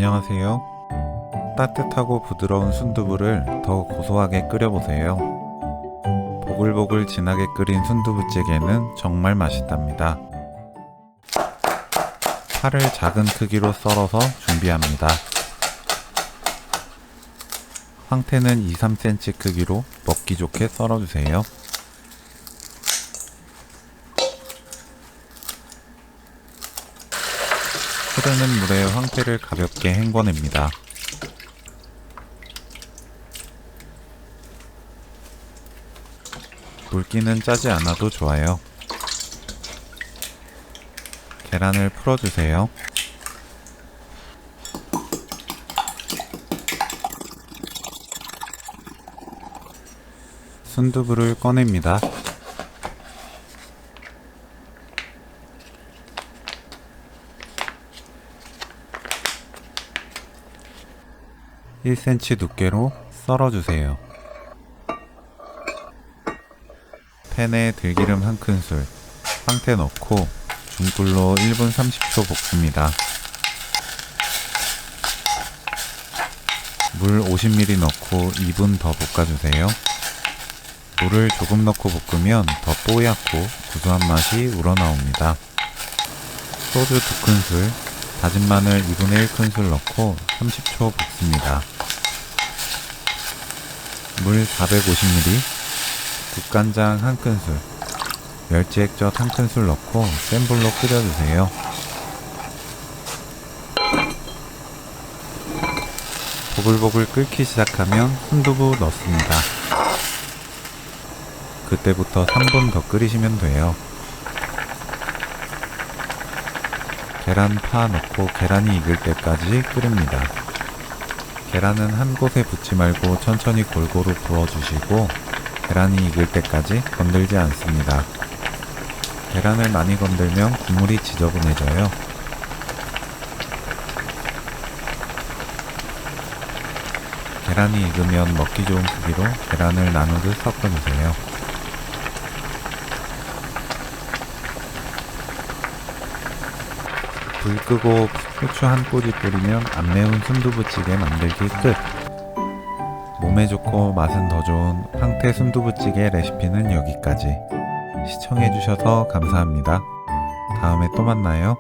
안녕하세요. 따뜻하고 부드러운 순두부를 더 고소하게 끓여보세요. 보글보글 진하게 끓인 순두부찌개는 정말 맛있답니다. 파를 작은 크기로 썰어서 준비합니다. 황태는 2-3cm 크기로 먹기 좋게 썰어주세요. 흐르는 물에 황태를 가볍게 헹궈냅니다. 물기는 짜지 않아도 좋아요. 계란을 풀어주세요. 순두부를 꺼냅니다. (1cm) 두께로 썰어주세요. 팬에 들기름 1큰술, 황태 넣고 중불로 1분 30초 볶습니다. 물 50ml 넣고 2분 더 볶아주세요. 물을 조금 넣고 볶으면 더 뽀얗고 구수한 맛이 우러나옵니다. 소주 2큰술, 다진 마늘 2분의 1큰술 넣고 30초 볶습니다. 물 450ml, 국간장 1큰술, 멸치 액젓 1큰술 넣고 센 불로 끓여주세요. 보글보글 끓기 시작하면 순두부 넣습니다. 그때부터 3분 더 끓이시면 돼요. 계란 파 넣고 계란이 익을 때까지 끓입니다. 계란은 한 곳에 붙지 말고 천천히 골고루 부어주시고 계란이 익을 때까지 건들지 않습니다. 계란을 많이 건들면 국물이 지저분해져요. 계란이 익으면 먹기 좋은 크기로 계란을 나누듯 섞어주세요. 불 끄고 후추 한 꼬집 뿌리면 안 매운 순두부찌개 만들기 끝! 몸에 좋고 맛은 더 좋은 황태 순두부찌개 레시피는 여기까지. 시청해주셔서 감사합니다. 다음에 또 만나요.